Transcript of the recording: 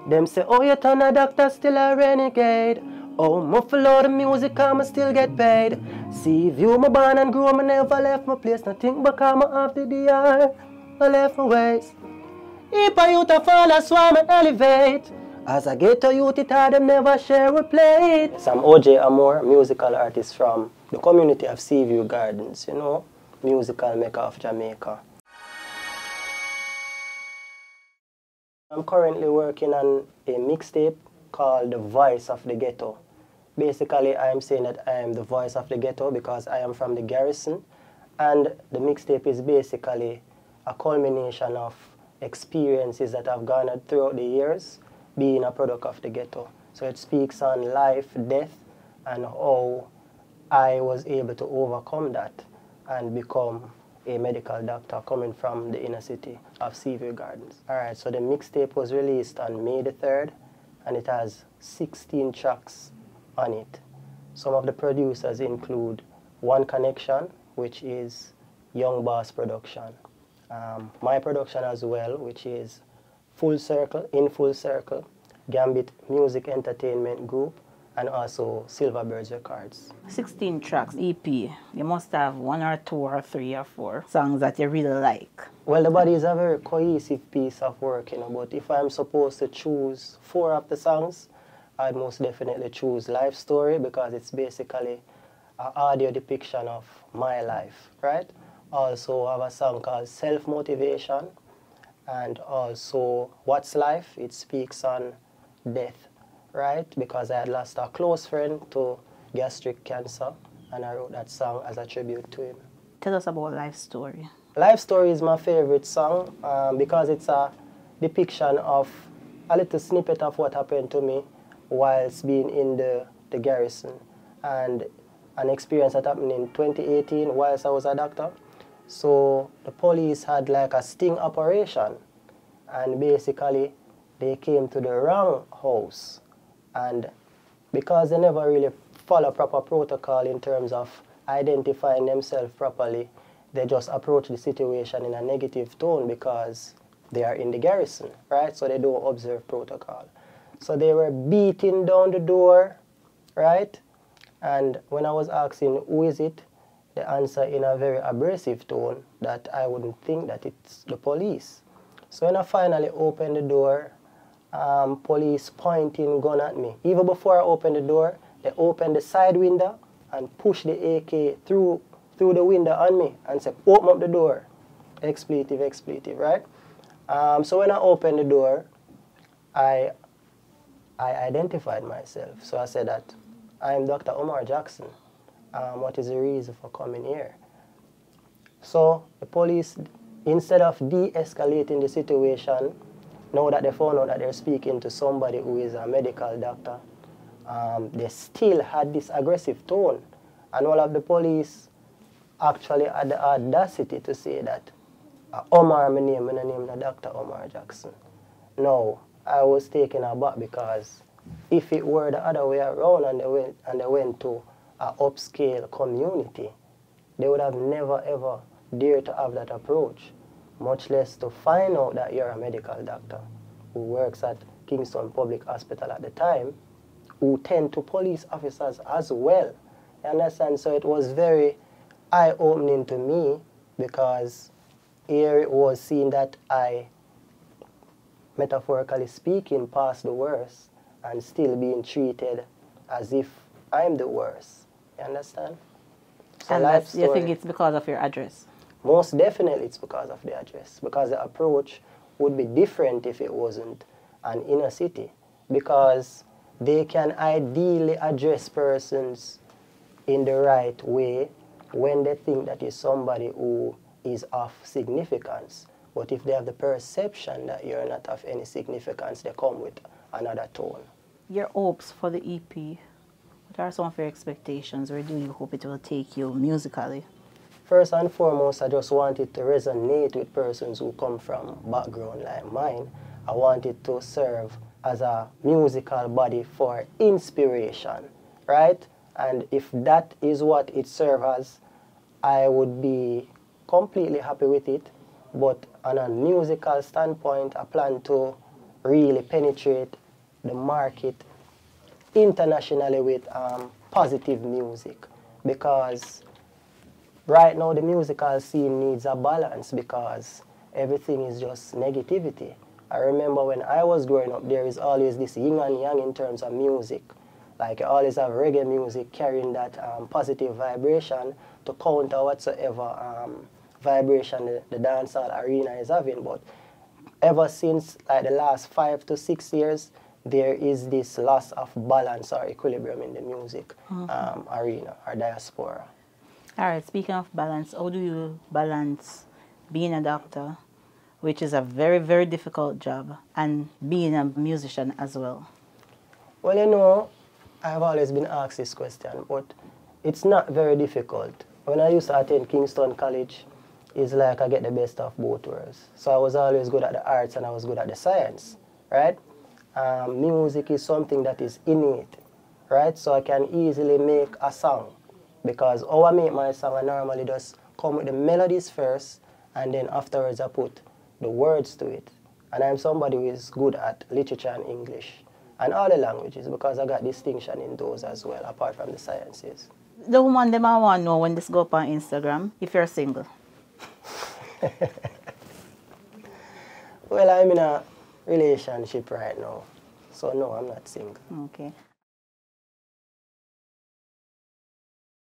Them say, oh, you turn a doctor, still a renegade. Oh, muffle the music, I'ma still get paid. Seaview, my born and grew, I never left my place. Nothing but I'm off the DR, I left my ways. If a youth a fall, that's why I elevate. As a ghetto youth, it hard, them never share a plate. Some Ojaye Amor, musical artist from the community of Seaview Gardens, you know, musical maker of Jamaica. I'm currently working on a mixtape called The Voice of the Ghetto. Basically, I am saying that I am the voice of the ghetto because I am from the garrison, and the mixtape is basically a culmination of experiences that I've garnered throughout the years being a product of the ghetto. So it speaks on life, death, and how I was able to overcome that and become a medical doctor coming from the inner city of Seaview Gardens. Alright, so the mixtape was released on May the 3rd, and it has 16 tracks on it. Some of the producers include One Connection, which is Young Boss production. My production as well, which is Full Circle, In Full Circle, Gambit Music Entertainment Group, and also Silverbirds Records. 16 tracks, EP. You must have 1 or 2 or 3 or 4 songs that you really like. Well, the body is a very cohesive piece of work, you know, but if I'm supposed to choose 4 of the songs, I'd most definitely choose Life Story because it's basically an audio depiction of my life, right? Also, I have a song called Self-Motivation, and also What's Life? It speaks on death, right? Because I had lost a close friend to gastric cancer, and I wrote that song as a tribute to him. Tell us about Life Story. Life Story is my favorite song because it's a depiction of a little snippet of what happened to me whilst being in the garrison, and an experience that happened in 2018 whilst I was a doctor. So the police had like a sting operation, and basically they came to the wrong house, and because they never really follow proper protocol in terms of identifying themselves properly, they just approach the situation in a negative tone because they are in the garrison, right? So they don't observe protocol. So they were beating down the door, right? And when I was asking who is it, they answer in a very abrasive tone that I wouldn't think that it's the police. So when I finally opened the door, police pointing gun at me. Even before I opened the door, they opened the side window and pushed the AK through the window on me and said, open up the door. Expletive, expletive, right? So when I opened the door, I identified myself. So I said that I'm Dr. Omar Jackson. What is the reason for coming here? So the police, instead of de-escalating the situation, now that they found out that they're speaking to somebody who is a medical doctor, they still had this aggressive tone. And all of the police actually had the audacity to say that Omar, my name is Dr. Omar Jackson. No, I was taken aback because if it were the other way around and they went to an upscale community, they would have never ever dared to have that approach, much less to find out that you're a medical doctor who works at Kingston Public Hospital at the time, who tend to police officers as well. You understand? So it was very eye-opening to me because here it was seen that I, metaphorically speaking, passed the worst and still being treated as if I'm the worst. You understand? So And you think it's because of your address? Most definitely it's because of the address, because the approach would be different if it wasn't an inner city, because they can ideally address persons in the right way when they think that is somebody who is of significance. But if they have the perception that you're not of any significance, they come with another tone. Your hopes for the EP, what are some of your expectations? Where do you hope it will take you musically? First and foremost, I just want it to resonate with persons who come from background like mine. I want it to serve as a musical body for inspiration, right? And if that is what it serves as, I would be completely happy with it. But on a musical standpoint, I plan to really penetrate the market internationally with positive music, because right now the musical scene needs a balance because everything is just negativity. I remember when I was growing up, there is always this yin and yang in terms of music. Like you always have reggae music carrying that positive vibration to counter whatsoever vibration the dancehall arena is having. But ever since like the last 5 to 6 years, there is this loss of balance or equilibrium in the music arena or diaspora. All right, speaking of balance, how do you balance being a doctor, which is a very, very difficult job, and being a musician as well? Well, you know, I've always been asked this question, but it's not very difficult. When I used to attend Kingston College, it's like I get the best of both worlds. So I was always good at the arts and I was good at the science, right? Music is something that is innate, right? So I can easily make a song, because how I make my song, I normally just come with the melodies first, and then afterwards I put the words to it. And I'm somebody who is good at literature and English and all the languages, because I got distinction in those as well, apart from the sciences. The woman them I want to know when this go up on Instagram, if you're single. Well, I'm in a relationship right now, so no, I'm not single. Okay.